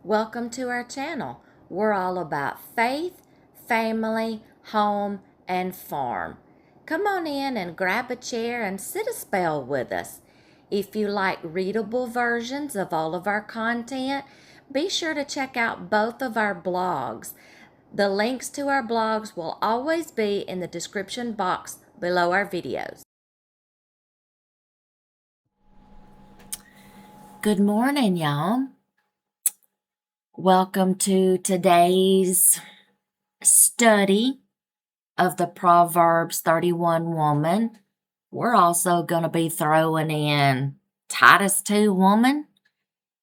Welcome to our channel. We're all about faith, family, home, and farm. Come on in and grab a chair and sit a spell with us. If you like readable versions of all of our content, be sure to check out both of our blogs. The links to our blogs will always be in the description box below our videos. Good morning, y'all. Welcome to today's study of the Proverbs 31 woman. We're also going to be throwing in Titus 2 woman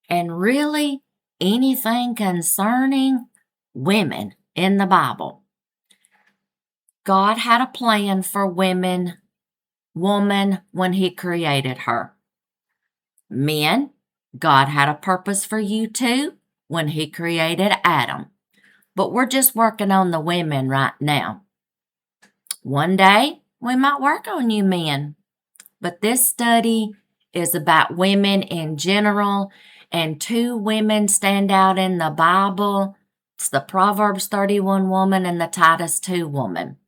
and really anything concerning women in the Bible. God had a plan for woman when He created her. Men, God had a purpose for you too when He created Adam. But we're just working on the women right now. One day, we might work on you men. But this study is about women in general, and two women stand out in the Bible. It's the Proverbs 31 woman and the Titus 2 woman.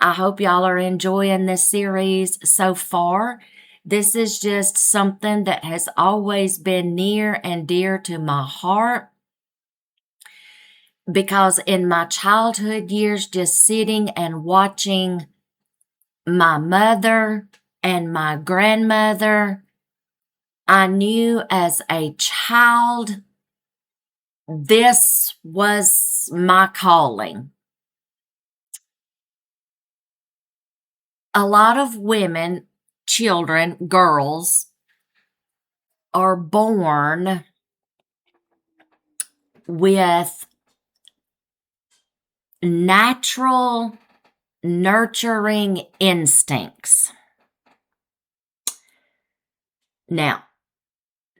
I hope y'all are enjoying this series so far. This is just something that has always been near and dear to my heart, because in my childhood years, just sitting and watching my mother and my grandmother, I knew as a child this was my calling. A lot of women, children, girls, are born with natural nurturing instincts. Now,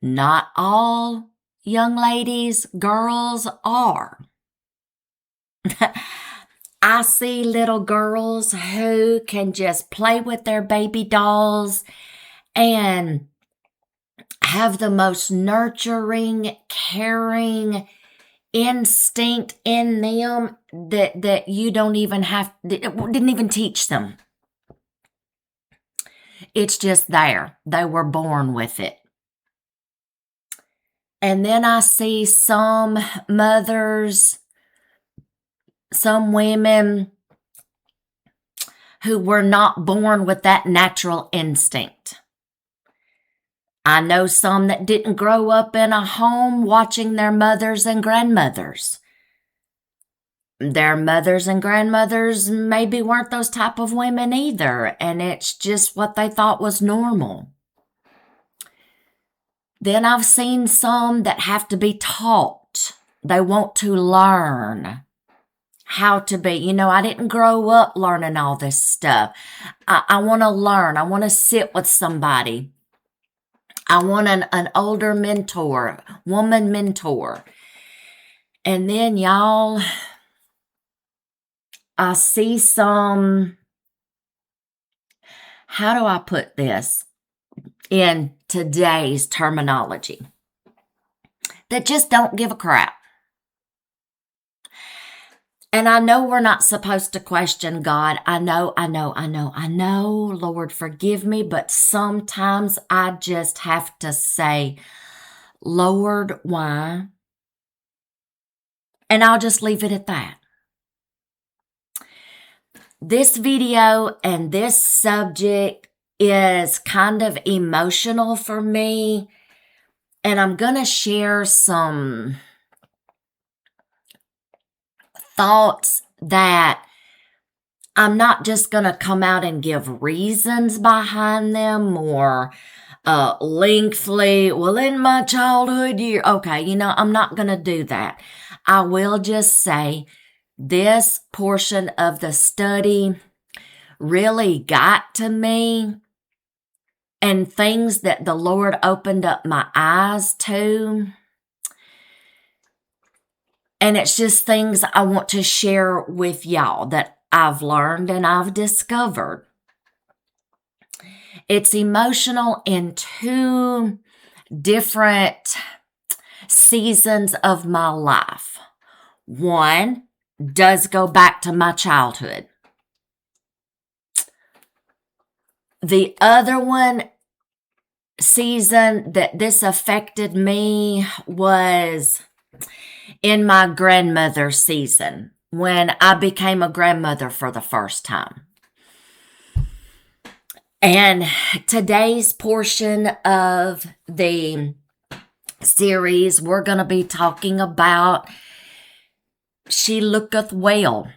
not all young ladies, girls are. I see little girls who can just play with their baby dolls and have the most nurturing, caring instinct in them that you don't even didn't even teach them. It's just there. They were born with it. And then I see some mothers, some women who were not born with that natural instinct. I know some that didn't grow up in a home watching their mothers and grandmothers. Their mothers and grandmothers maybe weren't those type of women either, and it's just what they thought was normal. Then I've seen some that have to be taught. They want to learn how to be. I didn't grow up learning all this stuff. I want to learn. I want to sit with somebody. I want an older mentor, woman mentor. And then, y'all, I see some, how do I put this in today's terminology, that just don't give a crap. And I know we're not supposed to question God. I know, Lord, forgive me. But sometimes I just have to say, Lord, why? And I'll just leave it at that. This video and this subject is kind of emotional for me. And I'm going to share some thoughts that I'm not just going to come out and give reasons behind them or lengthily, well, in my childhood year. Okay, I'm not going to do that. I will just say this portion of the study really got to me, and things that the Lord opened up my eyes to. And it's just things I want to share with y'all that I've learned and I've discovered. It's emotional in two different seasons of my life. One does go back to my childhood. The other one season that this affected me was in my grandmother's season when I became a grandmother for the first time. And today's portion of the series, we're going to be talking about she looketh well.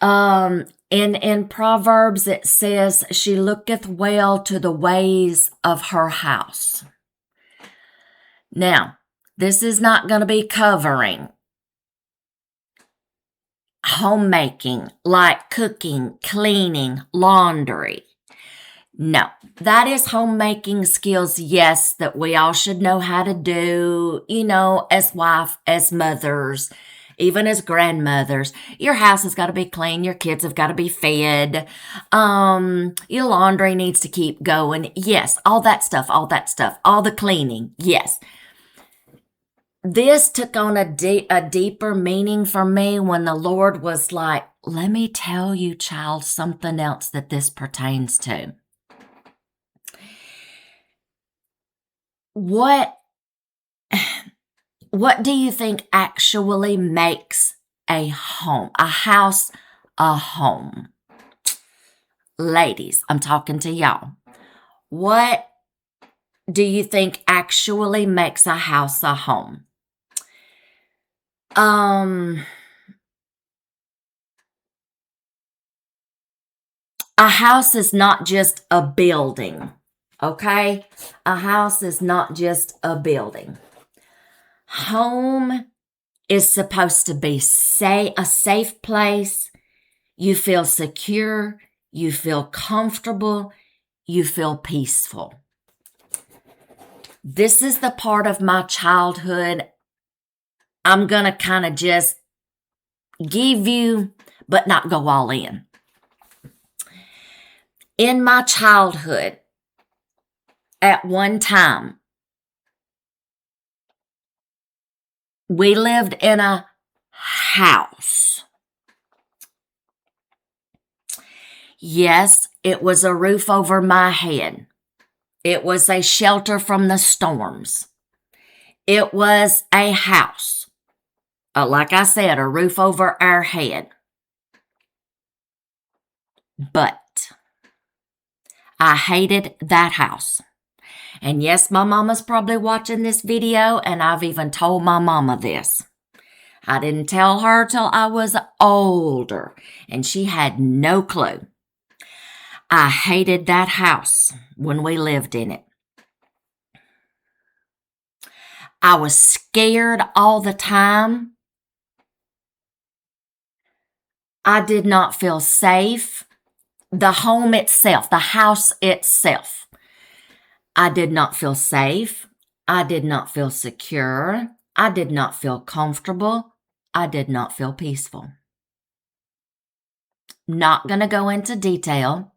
In Proverbs, it says, she looketh well to the ways of her house. Now, this is not going to be covering homemaking, like cooking, cleaning, laundry. No, that is homemaking skills, yes, that we all should know how to do, as wife, as mothers, even as grandmothers. Your house has got to be clean. Your kids have got to be fed. Your laundry needs to keep going. Yes, all that stuff, all the cleaning. Yes. This took on a deeper meaning for me when the Lord was like, let me tell you, child, something else that this pertains to. What do you think actually makes a home, a house, a home? Ladies, I'm talking to y'all. What do you think actually makes a house a home? A house is not just a building, okay? A house is not just a building. Home is supposed to be a safe place. You feel secure. You feel comfortable. You feel peaceful. This is the part of my childhood I'm going to kind of just give you, but not go all in. In my childhood, at one time, we lived in a house. Yes, it was a roof over my head. It was a shelter from the storms. It was a house. Like I said, a roof over our head. But I hated that house. And yes, my mama's probably watching this video, and I've even told my mama this. I didn't tell her till I was older, and she had no clue. I hated that house when we lived in it. I was scared all the time. I did not feel safe. The home itself, the house itself. I did not feel safe. I did not feel secure. I did not feel comfortable. I did not feel peaceful. Not going to go into detail,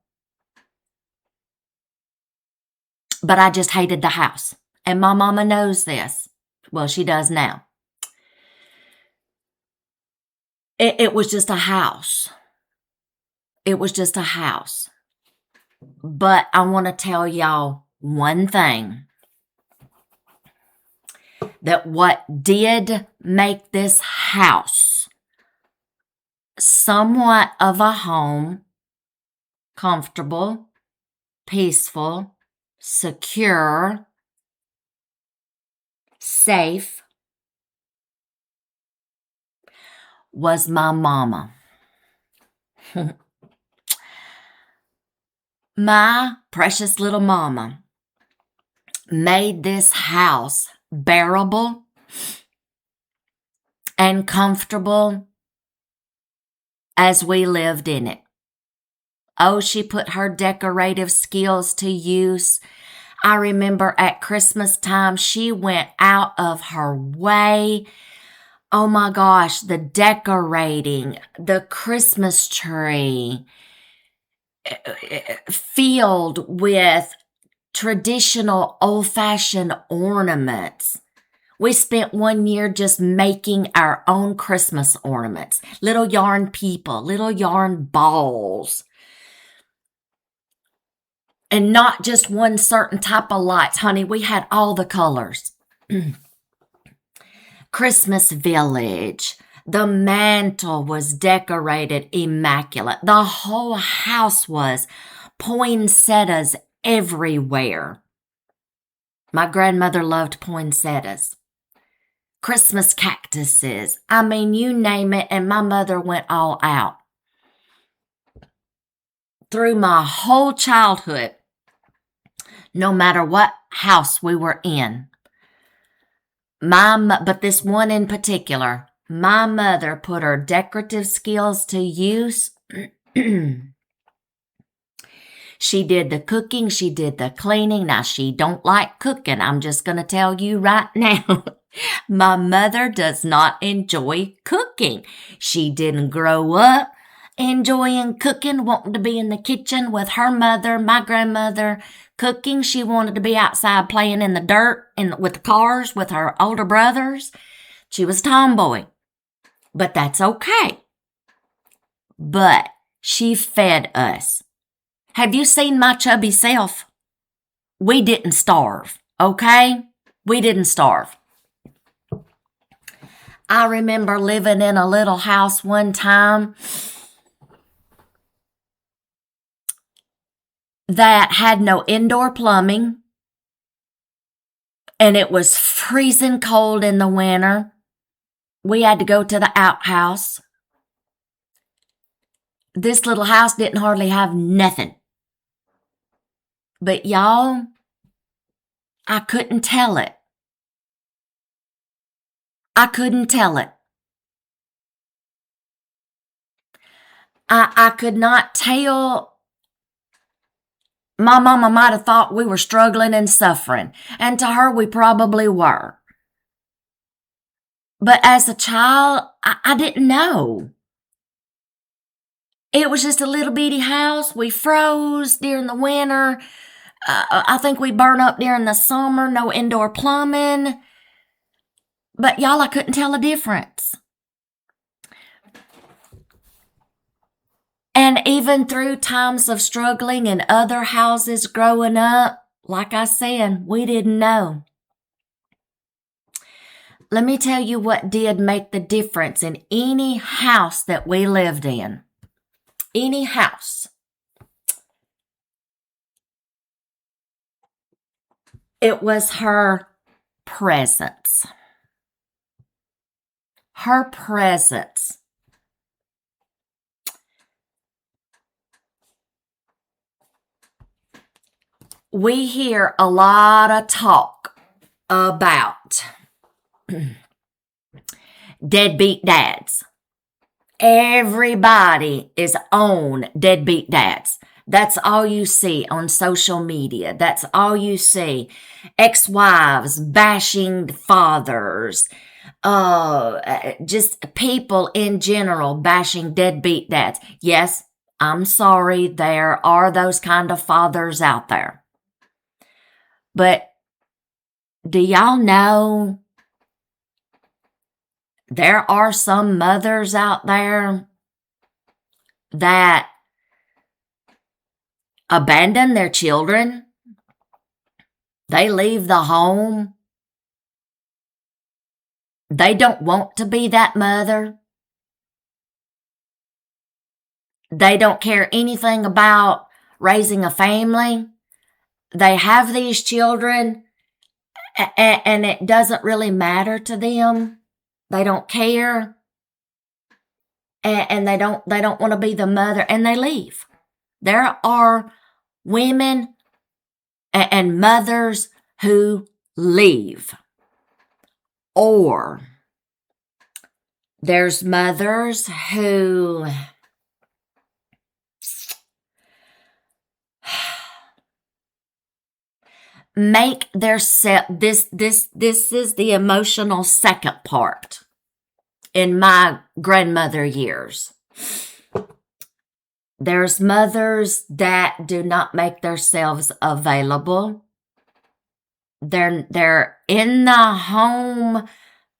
but I just hated the house. And my mama knows this. Well, she does now. It was just a house. It was just a house. But I want to tell y'all one thing. That what did make this house somewhat of a home, comfortable, peaceful, secure, safe, was my mama. My precious little mama made this house bearable and comfortable as we lived in it. Oh, she put her decorative skills to use. I remember at Christmas time, she went out of her way. Oh my gosh, the decorating, the Christmas tree, filled with traditional old-fashioned ornaments. We spent 1 year just making our own Christmas ornaments. Little yarn people, little yarn balls. And not just one certain type of lights, honey. We had all the colors. Christmas village. The mantle was decorated immaculate. The whole house was. Poinsettias everywhere. My grandmother loved poinsettias. Christmas cactuses. I mean, you name it, and my mother went all out. Through my whole childhood, no matter what house we were in, but this one in particular, my mother put her decorative skills to use. She did the cooking. She did the cleaning. Now, she don't like cooking. I'm just going to tell you right now. My mother does not enjoy cooking. She didn't grow up enjoying cooking, wanting to be in the kitchen with her mother, my grandmother, cooking. She wanted to be outside playing in the dirt with the cars with her older brothers. She was a tomboy. But that's okay. But she fed us. Have you seen my chubby self? We didn't starve, okay? We didn't starve. I remember living in a little house one time that had no indoor plumbing, and it was freezing cold in the winter. We had to go to the outhouse. This little house didn't hardly have nothing. But y'all, I couldn't tell it. I couldn't tell it. I could not tell. My mama might have thought we were struggling and suffering, and to her we probably were. But as a child, I didn't know. It was just a little bitty house. We froze during the winter. I think we burned up during the summer. No indoor plumbing. But y'all, I couldn't tell the difference. And even through times of struggling in other houses growing up, like I said, we didn't know. Let me tell you what did make the difference in any house that we lived in. Any house. It was her presence. Her presence. We hear a lot of talk about deadbeat dads. Everybody is on deadbeat dads. That's all you see on social media. That's all you see. Ex-wives bashing fathers. Just people in general bashing deadbeat dads. Yes, I'm sorry. There are those kind of fathers out there. But do y'all know there are some mothers out there that abandon their children? They leave the home. They don't want to be that mother. They don't care anything about raising a family. They have these children, and it doesn't really matter to them. They don't care, and they don't want to be the mother, and they leave. There are women and mothers who leave. Or there's mothers who make their this is the emotional second part in my grandmother years. There's mothers that do not make themselves available They're in the home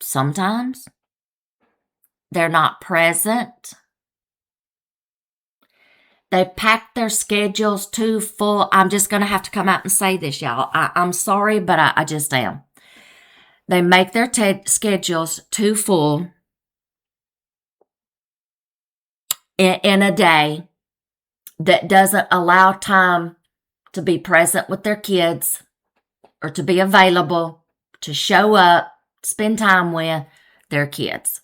sometimes. They're not present. They pack their schedules too full. I'm just going to have to come out and say this, y'all. I'm sorry, but I just am. They make their schedules too full in a day that doesn't allow time to be present with their kids or to be available, to show up, spend time with their kids.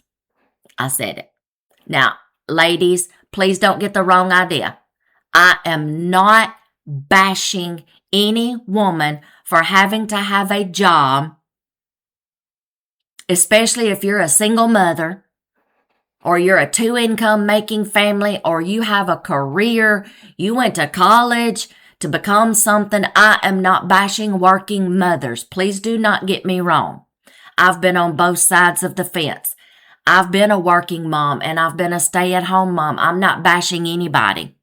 I said it. Now, ladies, please don't get the wrong idea. I am not bashing any woman for having to have a job, especially if you're a single mother or you're a two-income making family or you have a career, you went to college to become something. I am not bashing working mothers. Please do not get me wrong. I've been on both sides of the fence. I've been a working mom and I've been a stay-at-home mom. I'm not bashing anybody.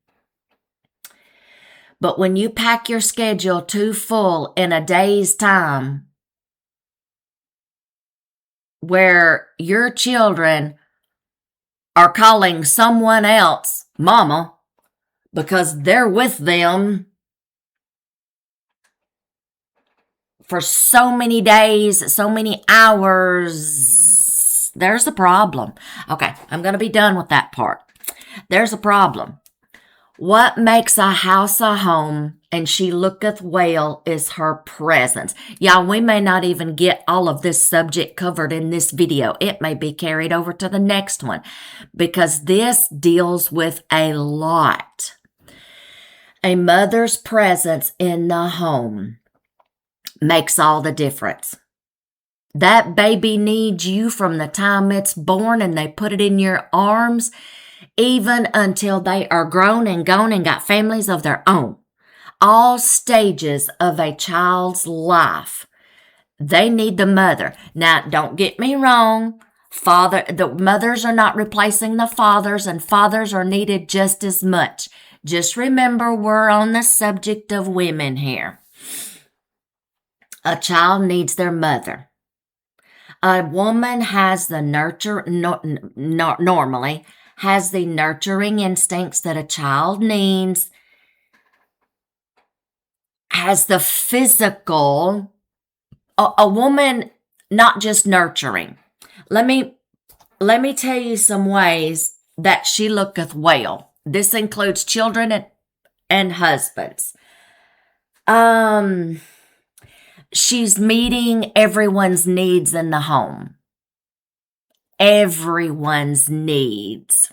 But when you pack your schedule too full in a day's time where your children are calling someone else mama because they're with them for so many days, so many hours, there's a problem. Okay, I'm going to be done with that part. There's a problem. What makes a house a home and she looketh well is her presence. Y'all, we may not even get all of this subject covered in this video. It may be carried over to the next one because this deals with a lot. A mother's presence in the home makes all the difference. That baby needs you from the time it's born and they put it in your arms, even until they are grown and gone and got families of their own. All stages of a child's life, they need the mother. Now, don't get me wrong. The mothers are not replacing the fathers, and fathers are needed just as much. Just remember, we're on the subject of women here. A child needs their mother. A woman has the normally has the nurturing instincts that a child needs, has the physical, a woman not just nurturing. Let me tell you some ways that she looketh well. This includes children and husbands. She's meeting everyone's needs in the home. Everyone's needs.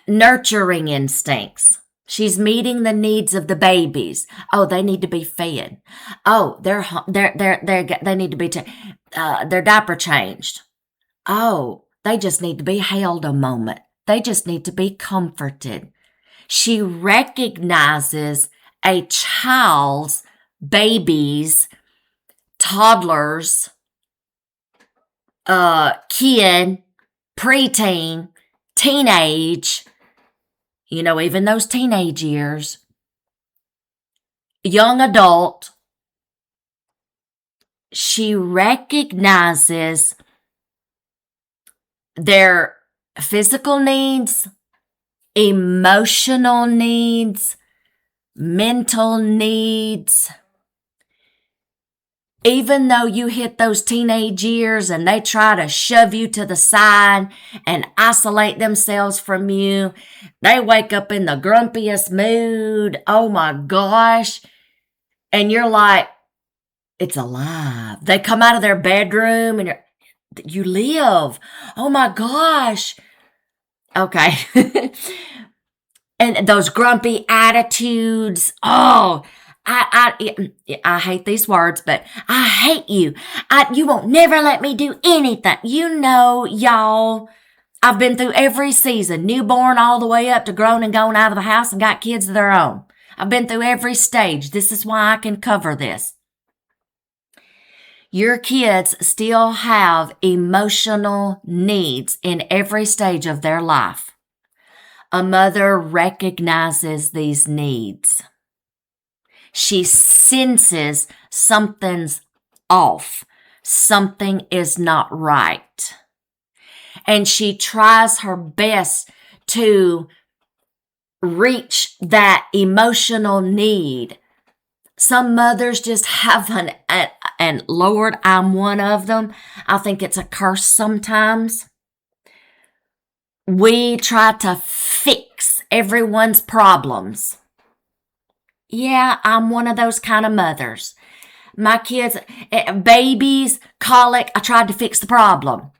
Nurturing instincts. She's meeting the needs of the babies. Oh, they need to be fed. Oh, they need to be their diaper changed. Oh, they just need to be held a moment. They just need to be comforted. She recognizes a child's, baby's, toddler's, kid, preteen, teenage, even those teenage years, young adult. She recognizes their physical needs, emotional needs, mental needs. Even though you hit those teenage years and they try to shove you to the side and isolate themselves from you, they wake up in the grumpiest mood. Oh my gosh. And you're like, it's alive. They come out of their bedroom and you live. Oh my gosh. Okay. And those grumpy attitudes. Oh, I hate these words, but I hate you. You won't never let me do anything. Y'all, I've been through every season, newborn all the way up to grown and gone out of the house and got kids of their own. I've been through every stage. This is why I can cover this. Your kids still have emotional needs in every stage of their life. A mother recognizes these needs. She senses something's off. Something is not right. And she tries her best to reach that emotional need. Some mothers just have and Lord, I'm one of them. I think it's a curse sometimes. We try to fix everyone's problems. Yeah, I'm one of those kind of mothers. My kids, babies, colic, I tried to fix the problem.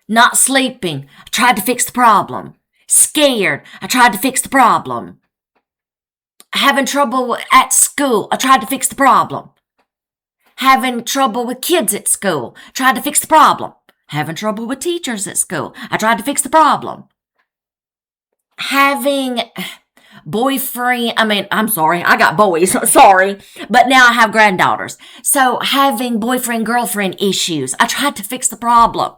Not sleeping, I tried to fix the problem. Scared, I tried to fix the problem. Having trouble at school, I tried to fix the problem. Having trouble with kids at school, tried to fix the problem. Having trouble with teachers at school, I tried to fix the problem. Having boyfriend, I got boys, sorry, but now I have granddaughters. So having boyfriend, girlfriend issues, I tried to fix the problem.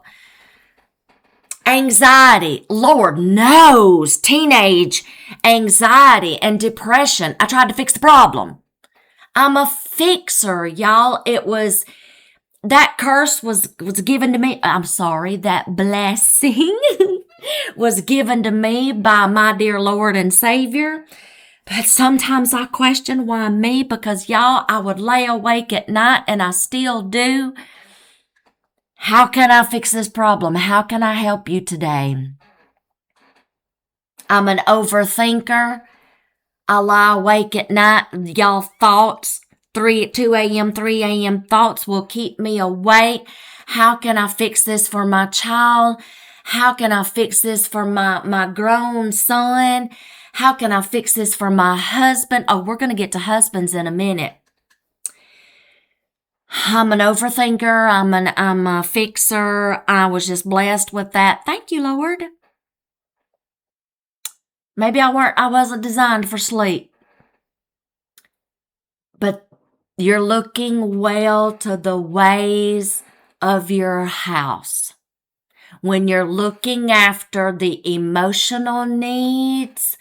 Anxiety, Lord knows, teenage anxiety and depression, I tried to fix the problem. I'm a fixer, y'all. That curse was given to me. I'm sorry, that blessing was given to me by my dear Lord and Savior. But sometimes I question why me, because y'all, I would lay awake at night, and I still do. How can I fix this problem? How can I help you today? I'm an overthinker. I lie awake at night. Y'all, thoughts, 2 a.m., 3 a.m. thoughts will keep me awake. How can I fix this for my child? How can I fix this for my grown son? How can I fix this for my husband? Oh, we're going to get to husbands in a minute. I'm an overthinker. I'm a fixer. I was just blessed with that. Thank you, Lord. Maybe I wasn't designed for sleep. But you're looking well to the ways of your house. When you're looking after the emotional needs,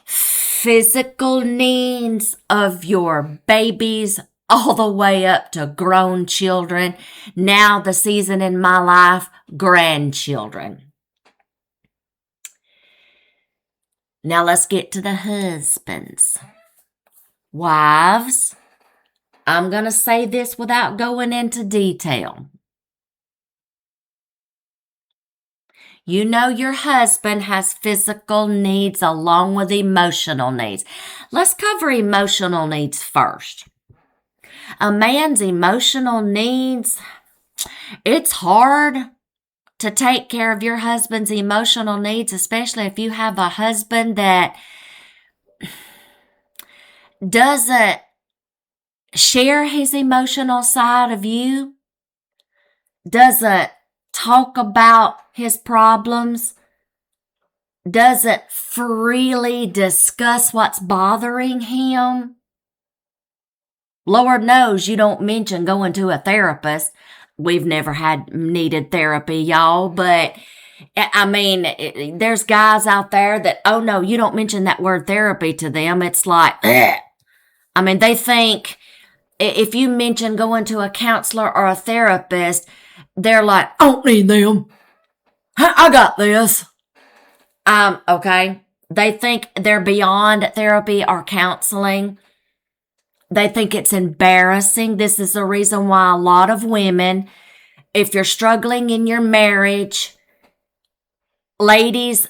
physical needs of your babies, all the way up to grown children. Now the season in my life, grandchildren. Now let's get to the husbands. Wives, I'm going to say this without going into detail. You know your husband has physical needs along with emotional needs. Let's cover emotional needs first. A man's emotional needs, it's hard to take care of your husband's emotional needs, especially if you have a husband that doesn't share his emotional side of you, doesn't talk about his problems, doesn't freely discuss what's bothering him. Lord knows you don't mention going to a therapist. We've never needed therapy, y'all, but there's guys out there that, oh no, you don't mention that word therapy to them. It's like, ugh. They think if you mention going to a counselor or a therapist, they're like, I don't need them. I got this. Okay. They think they're beyond therapy or counseling. They think it's embarrassing. This is the reason why a lot of women, if you're struggling in your marriage, ladies,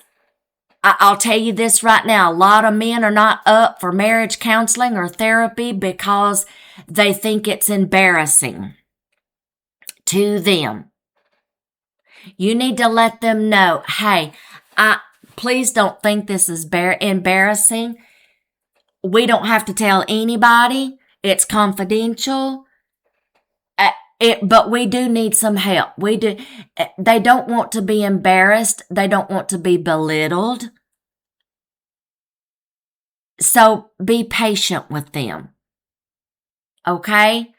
I'll tell you this right now. A lot of men are not up for marriage counseling or therapy because they think it's embarrassing to them. You need to let them know, hey, please don't think this is embarrassing. We don't have to tell anybody. It's confidential. But we do need some help. We do. They don't want to be embarrassed. They don't want to be belittled. So be patient with them. Okay?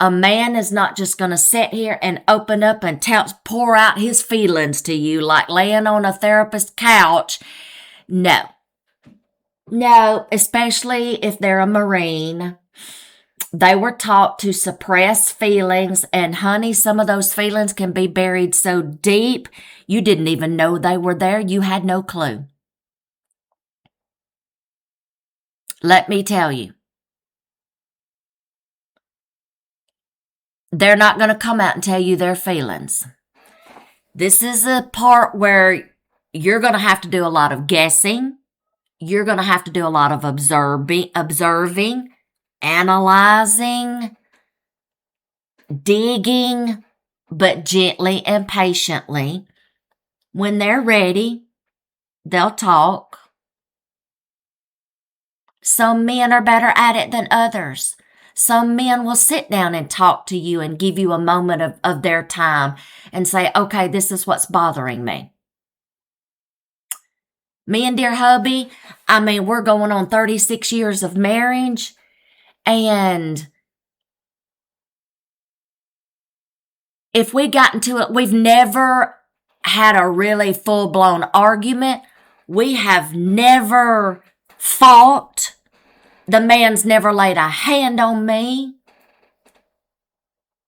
A man is not just going to sit here and open up and pour out his feelings to you like laying on a therapist's couch. No. No, especially if they're a Marine. They were taught to suppress feelings, and honey, some of those feelings can be buried so deep you didn't even know they were there. You had no clue. Let me tell you, they're not going to come out and tell you their feelings. This is a part where you're going to have to do a lot of guessing. You're going to have to do a lot of observing, analyzing, digging, but gently and patiently. When they're ready, they'll talk. Some men are better at it than others. Some men will sit down and talk to you and give you a moment of their time and say, okay, this is what's bothering me. Me and dear hubby, we're going on 36 years of marriage, and if we got into it, we've never had a really full-blown argument. We have never fought. The man's never laid a hand on me.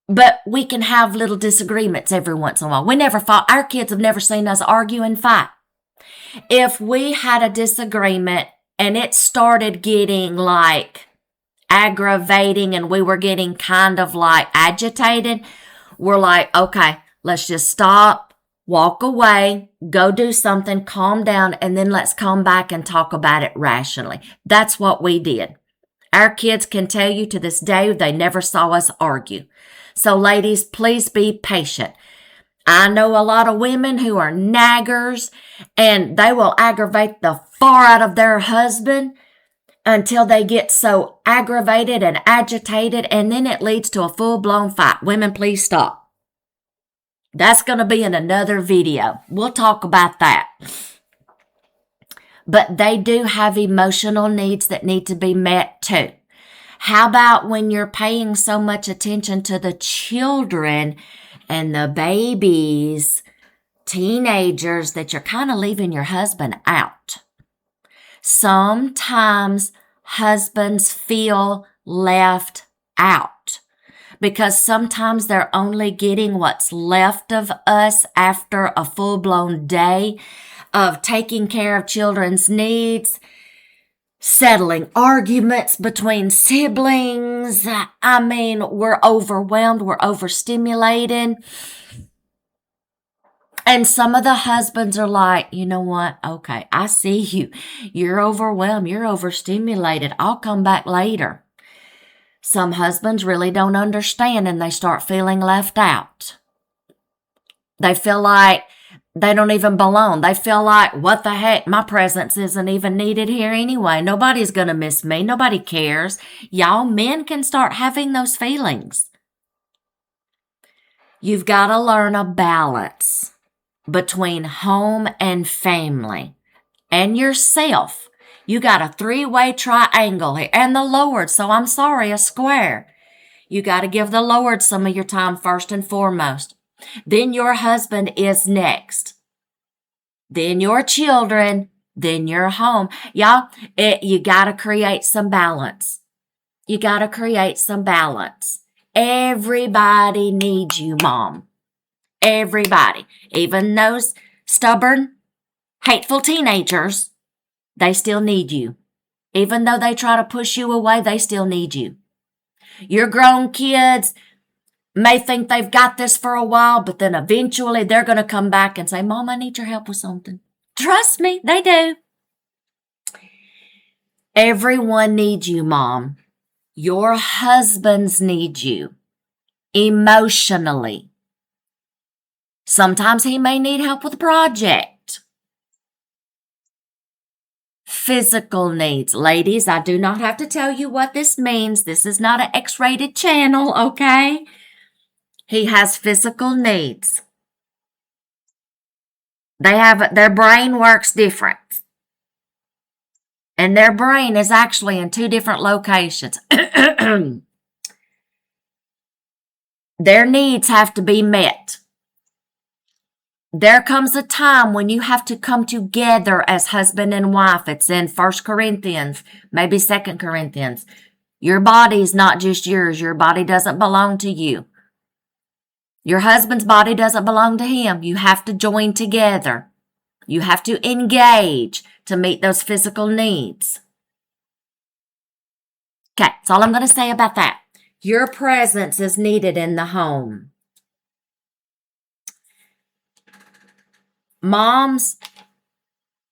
But we can have little disagreements every once in a while. We never fought. Our kids have never seen us argue and fight. If we had a disagreement and it started getting like aggravating and we were getting kind of like agitated, we're like, okay, let's just stop, walk away, go do something, calm down, and then let's come back and talk about it rationally. That's what we did. Our kids can tell you to this day they never saw us argue. So ladies, please be patient. I know a lot of women who are naggers, and they will aggravate the far out of their husband until they get so aggravated and agitated, and then it leads to a full-blown fight. Women, please stop. That's going to be in another video. We'll talk about that. But they do have emotional needs that need to be met too. How about when you're paying so much attention to the children and the babies, teenagers, that you're kind of leaving your husband out? Sometimes husbands feel left out because sometimes they're only getting what's left of us after a full-blown day of taking care of children's needs, settling arguments between siblings. We're overwhelmed, we're overstimulated. And some of the husbands are like, you know what? Okay, I see you. You're overwhelmed, you're overstimulated. I'll come back later. Some husbands really don't understand and they start feeling left out. They feel like they don't even belong. They feel like, what the heck? My presence isn't even needed here anyway. Nobody's going to miss me. Nobody cares. Y'all men can start having those feelings. You've got to learn a balance between home and family and yourself. You got a three-way triangle here and the Lord. So I'm sorry, a square. You got to give the Lord some of your time first and foremost. Then your husband is next. Then your children. Then your home. Y'all, you got to create some balance. You got to create some balance. Everybody needs you, Mom. Everybody. Even those stubborn, hateful teenagers, they still need you. Even though they try to push you away, they still need you. Your grown kids may think they've got this for a while, but then eventually they're going to come back and say, Mom, I need your help with something. Trust me, they do. Everyone needs you, Mom. Your husbands need you emotionally. Sometimes he may need help with a project. Physical needs. Ladies, I do not have to tell you what this means. This is not an X-rated channel, okay? He has physical needs. Their brain works different. And their brain is actually in two different locations. Their needs have to be met. There comes a time when you have to come together as husband and wife. It's in 1 Corinthians, maybe 2 Corinthians. Your body is not just yours. Your body doesn't belong to you. Your husband's body doesn't belong to him. You have to join together. You have to engage to meet those physical needs. Okay, that's all I'm going to say about that. Your presence is needed in the home. Moms,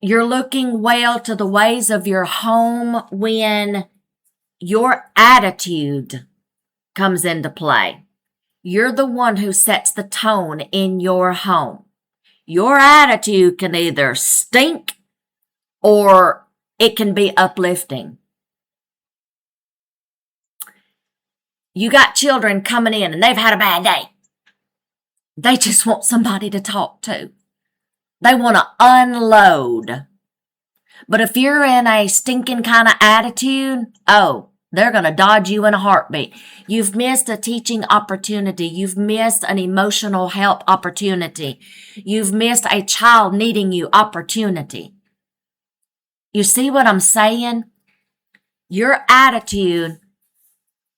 you're looking well to the ways of your home when your attitude comes into play. You're the one who sets the tone in your home. Your attitude can either stink or it can be uplifting. You got children coming in and they've had a bad day. They just want somebody to talk to. They want to unload. But if you're in a stinking kind of attitude, they're going to dodge you in a heartbeat. You've missed a teaching opportunity. You've missed an emotional help opportunity. You've missed a child needing you opportunity. You see what I'm saying? Your attitude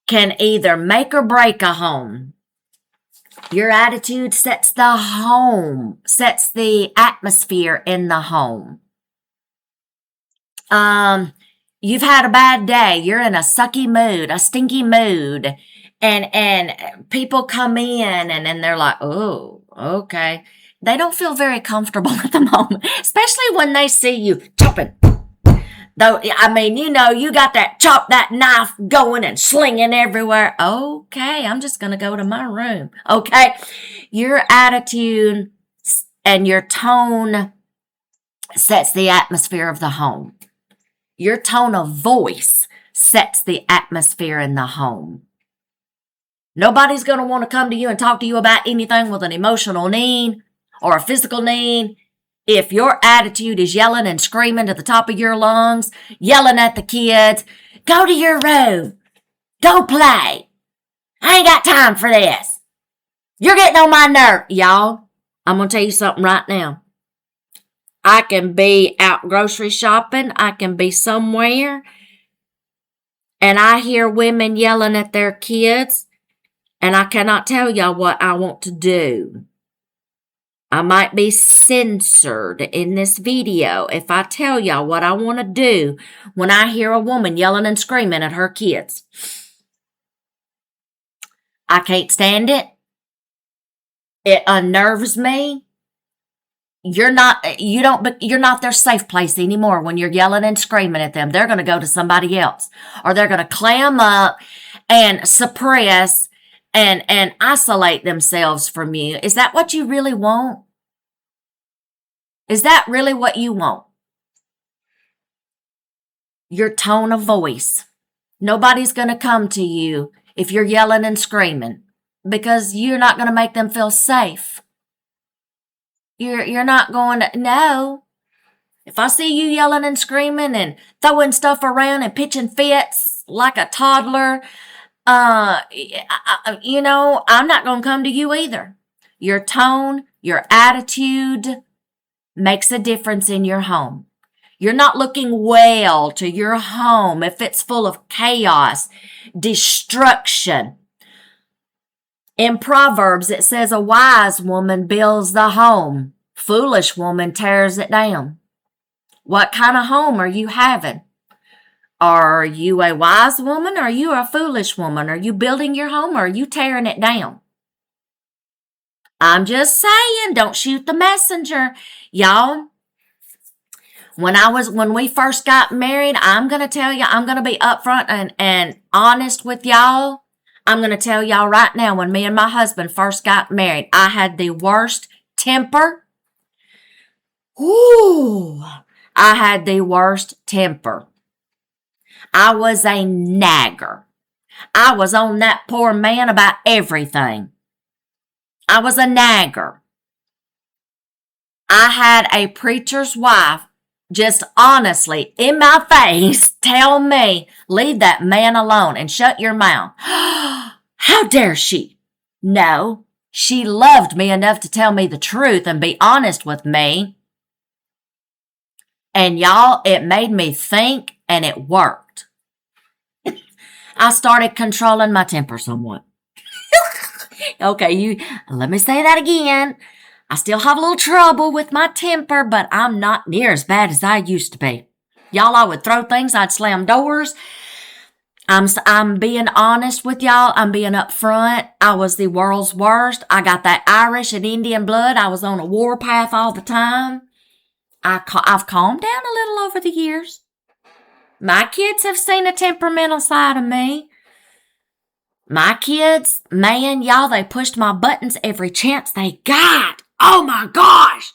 can either make or break a home. Your attitude sets the home, sets the atmosphere in the home. You've had a bad day. You're in a sucky mood, a stinky mood. And people come in and they're like, oh, okay. They don't feel very comfortable at the moment, especially when they see you chopping. Though, I mean, you got that knife going and slinging everywhere. Okay, I'm just going to go to my room. Okay. Your attitude and your tone sets the atmosphere of the home. Your tone of voice sets the atmosphere in the home. Nobody's going to want to come to you and talk to you about anything with an emotional need or a physical need if your attitude is yelling and screaming to the top of your lungs, yelling at the kids, go to your room, go play. I ain't got time for this. You're getting on my nerve. Y'all, I'm going to tell you something right now. I can be out grocery shopping. I can be somewhere. And I hear women yelling at their kids. And I cannot tell y'all what I want to do. I might be censored in this video if I tell y'all what I want to do when I hear a woman yelling and screaming at her kids. I can't stand it. It unnerves me. You're not their safe place anymore when you're yelling and screaming at them. They're going to go to somebody else, or they're going to clam up and suppress and isolate themselves from you. Is that what you really want? Is that really what you want? Your tone of voice. Nobody's going to come to you if you're yelling and screaming because you're not going to make them feel safe. You're not going to, no. If I see you yelling and screaming and throwing stuff around and pitching fits like a toddler, I'm not going to come to you either. Your tone, your attitude makes a difference in your home. You're not looking well to your home if it's full of chaos, destruction. In Proverbs, it says a wise woman builds the home. Foolish woman tears it down. What kind of home are you having? Are you a wise woman or are you a foolish woman? Are you building your home or are you tearing it down? I'm just saying, don't shoot the messenger. Y'all, when we first got married, I'm going to tell you, I'm going to be upfront and honest with y'all. I'm going to tell y'all right now, when me and my husband first got married, I had the worst temper. Ooh, I had the worst temper. I was a nagger. I was on that poor man about everything. I was a nagger. I had a preacher's wife just honestly in my face tell me, leave that man alone and shut your mouth. How dare she? No, She loved me enough to tell me the truth and be honest with me. And y'all, it made me think, and it worked. I started controlling my temper somewhat. Okay, let me say that again. I still have a little trouble with my temper, but I'm not near as bad as I used to be. Y'all, I would throw things, I'd slam doors. I'm being honest with y'all. I'm being upfront. I was the world's worst. I got that Irish and Indian blood. I was on a warpath all the time. I've calmed down a little over the years. My kids have seen a temperamental side of me. My kids, man, y'all, they pushed my buttons every chance they got. Oh my gosh.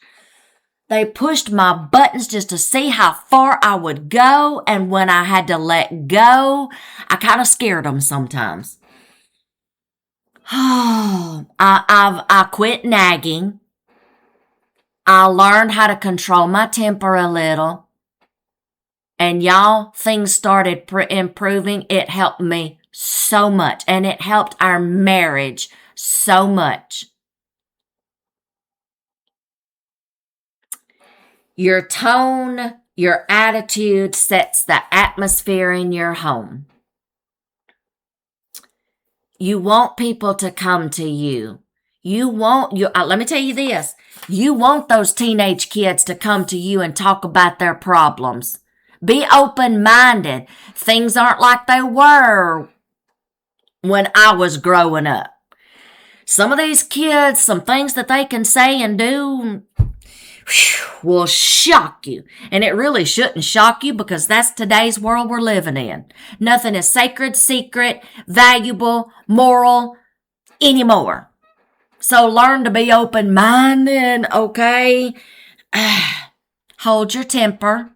They pushed my buttons just to see how far I would go. And when I had to let go, I kind of scared them sometimes. I quit nagging. I learned how to control my temper a little. And y'all, things started improving. It helped me so much. And it helped our marriage so much. Your tone, your attitude sets the atmosphere in your home. You want people to come to you. Let me tell you this. You want those teenage kids to come to you and talk about their problems. Be open-minded. Things aren't like they were when I was growing up. Some of these kids, some things that they can say and do will shock you. And it really shouldn't shock you because that's today's world we're living in. Nothing is sacred, secret, valuable, moral anymore. So learn to be open-minded, okay? Hold your temper.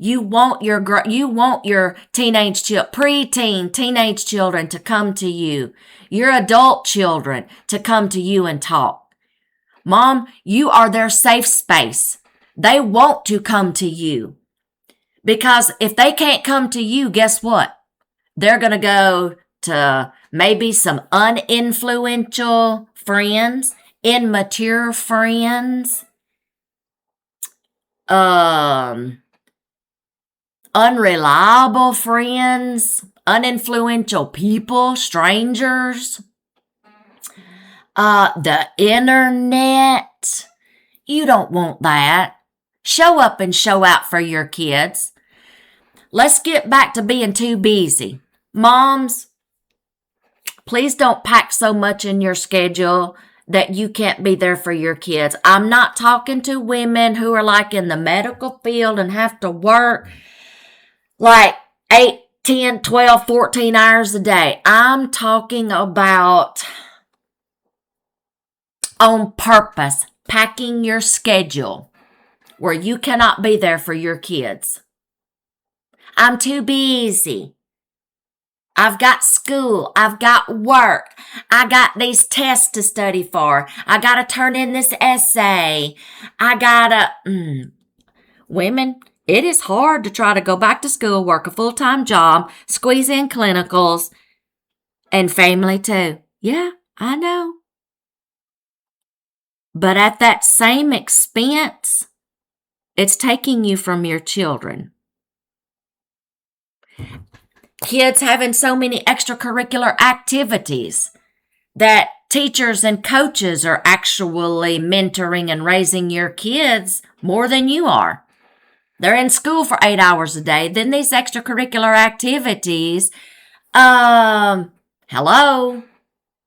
You want your preteen, teenage children to come to you. Your adult children to come to you and talk. Mom, you are their safe space. They want to come to you. Because if they can't come to you, guess what? They're going to go to maybe some uninfluential friends, immature friends, unreliable friends, uninfluential people, strangers, the internet. You don't want that. Show up and show out for your kids. Let's get back to being too busy. Moms, please don't pack so much in your schedule that you can't be there for your kids. I'm not talking to women who are like in the medical field and have to work like 8, 10, 12, 14 hours a day. I'm talking about on purpose, packing your schedule where you cannot be there for your kids. I'm too busy. I've got school. I've got work. I got these tests to study for. I got to turn in this essay. Women, it is hard to try to go back to school, work a full-time job, squeeze in clinicals, and family too. Yeah, I know. But at that same expense, it's taking you from your children. Kids having so many extracurricular activities that teachers and coaches are actually mentoring and raising your kids more than you are. They're in school for 8 hours a day. Then these extracurricular activities, hello?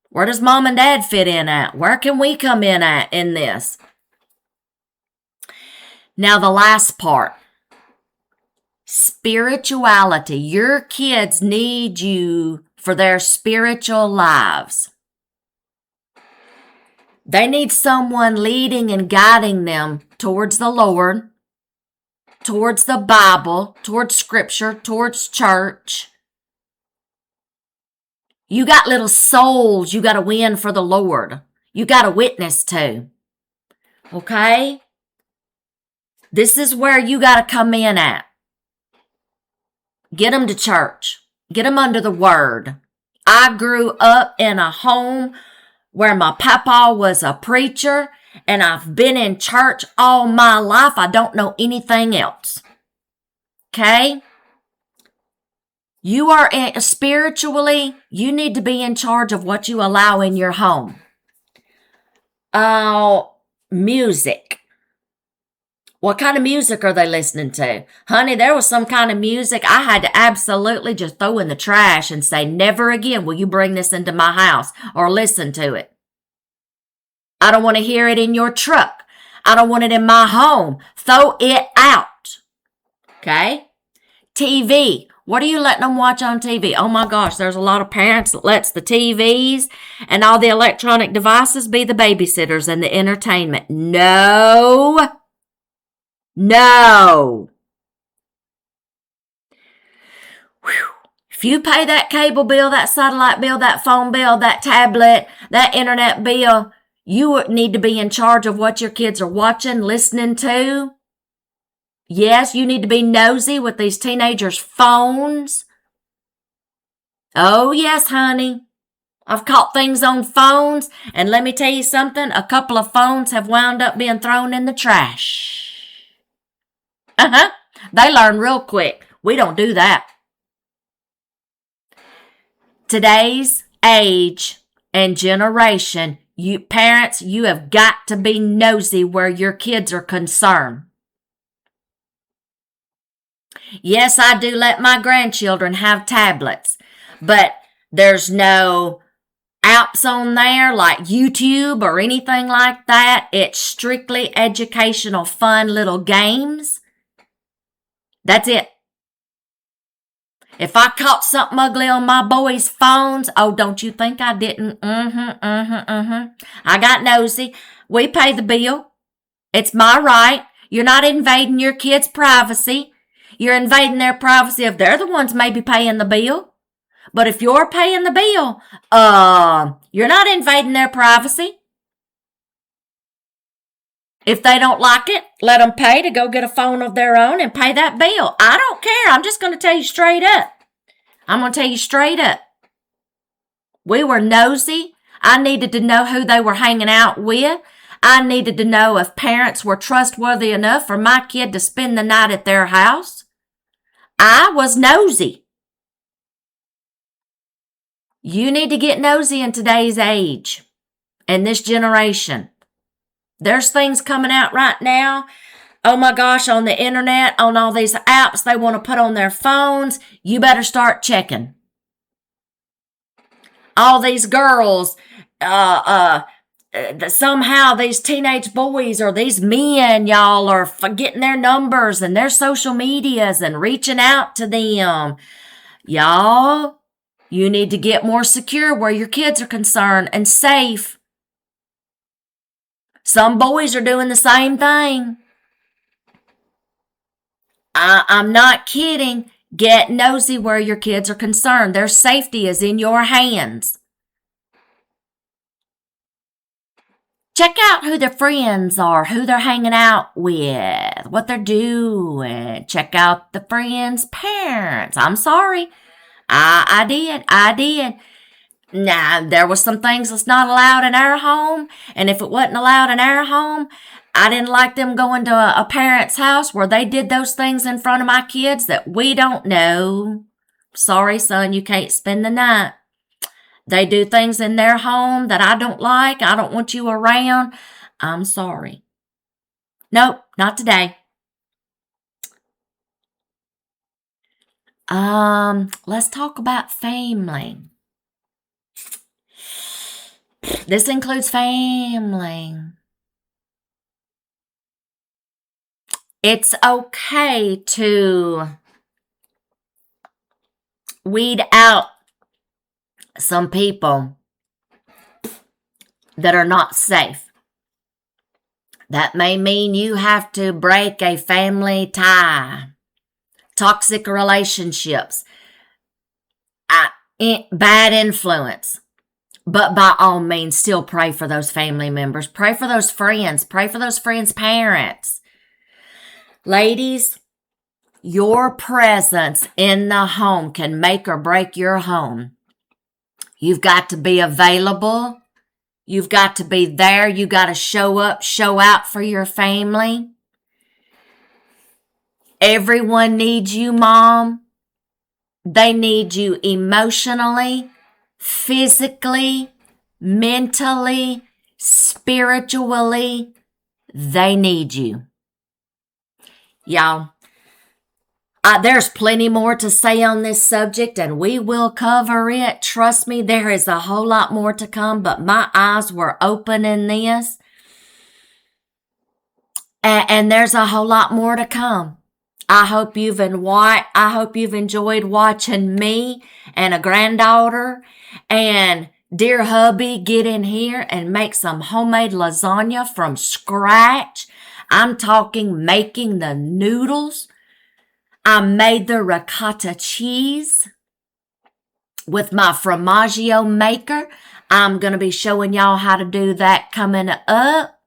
Where does mom and dad fit in at? Where can we come in at in this? Now the last part. Spirituality. Your kids need you for their spiritual lives. They need someone leading and guiding them towards the Lord, towards the Bible, towards Scripture, towards church. You got little souls you got to win for the Lord. You got to witness to. Okay? This is where you got to come in at. Get them to church. Get them under the Word. I grew up in a home where my papa was a preacher and I've been in church all my life. I don't know anything else. Okay? You are spiritually, you need to be in charge of what you allow in your home. Music. What kind of music are they listening to? Honey, there was some kind of music I had to absolutely just throw in the trash and say, never again will you bring this into my house or listen to it. I don't want to hear it in your truck. I don't want it in my home. Throw it out. Okay? TV. What are you letting them watch on TV? Oh my gosh, there's a lot of parents that lets the TVs and all the electronic devices be the babysitters and the entertainment. No. Whew. If you pay that cable bill, that satellite bill, that phone bill, that tablet, that internet bill, you need to be in charge of what your kids are watching, listening to. Yes, you need to be nosy with these teenagers' phones. Oh, yes, honey. I've caught things on phones, and let me tell you something, a couple of phones have wound up being thrown in the trash. They learn real quick. We don't do that. Today's age and generation, you parents, you have got to be nosy where your kids are concerned. Yes, I do let my grandchildren have tablets, but there's no apps on there like YouTube or anything like that. It's strictly educational, fun little games. That's it. If I caught something ugly on my boys' phones, oh, don't you think I didn't? I got nosy. We pay the bill. It's my right. You're not invading your kids' privacy. You're invading their privacy if they're the ones maybe paying the bill. But if you're paying the bill, you're not invading their privacy. If they don't like it, let them pay to go get a phone of their own and pay that bill. I don't care. I'm just going to tell you straight up. We were nosy. I needed to know who they were hanging out with. I needed to know if parents were trustworthy enough for my kid to spend the night at their house. I was nosy. You need to get nosy in today's age and this generation. There's things coming out right now. Oh my gosh, on the internet, on all these apps they want to put on their phones. You better start checking. All these girls, somehow these teenage boys or these men, y'all, are getting their numbers and their social medias and reaching out to them. Y'all, you need to get more secure where your kids are concerned and safe. Some boys are doing the same thing. I'm not kidding. Get nosy where your kids are concerned. Their safety is in your hands. Check out who their friends are, who they're hanging out with, what they're doing. Check out the friends' parents. I'm sorry. I did. Now, there was some things that's not allowed in our home, and if it wasn't allowed in our home, I didn't like them going to a parent's house where they did those things in front of my kids that we don't know. Sorry, son, you can't spend the night. They do things in their home that I don't like. I don't want you around. I'm sorry. Nope, not today. Let's talk about family. This includes family. It's okay to weed out some people that are not safe. That may mean you have to break a family tie, toxic relationships, bad influence. But by all means, still pray for those family members. Pray for those friends. Pray for those friends' parents. Ladies, your presence in the home can make or break your home. You've got to be available. You've got to be there. You got to show up, show out for your family. Everyone needs you, Mom. They need you emotionally, physically, mentally, spiritually. They need you. Y'all, there's plenty more to say on this subject, and we will cover it. Trust me, there is a whole lot more to come, but my eyes were open in this. And there's a whole lot more to come. I hope you've enjoyed watching me and a granddaughter and dear hubby get in here and make some homemade lasagna from scratch. I'm talking making the noodles. I made the ricotta cheese with my formaggio maker. I'm going to be showing y'all how to do that coming up.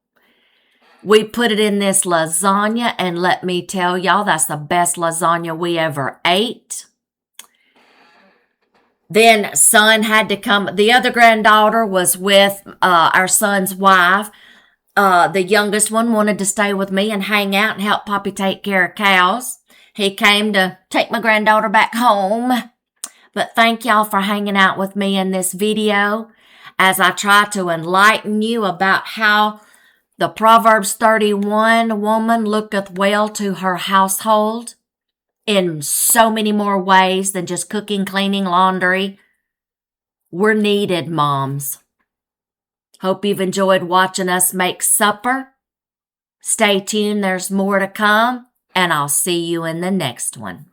We put it in this lasagna, and let me tell y'all, that's the best lasagna we ever ate. Then son had to come. The other granddaughter was with our son's wife. The youngest one wanted to stay with me and hang out and help Poppy take care of cows. He came to take my granddaughter back home. But thank y'all for hanging out with me in this video as I try to enlighten you about how the Proverbs 31 woman looketh well to her household in so many more ways than just cooking, cleaning, laundry. We're needed, moms. Hope you've enjoyed watching us make supper. Stay tuned, there's more to come, and I'll see you in the next one.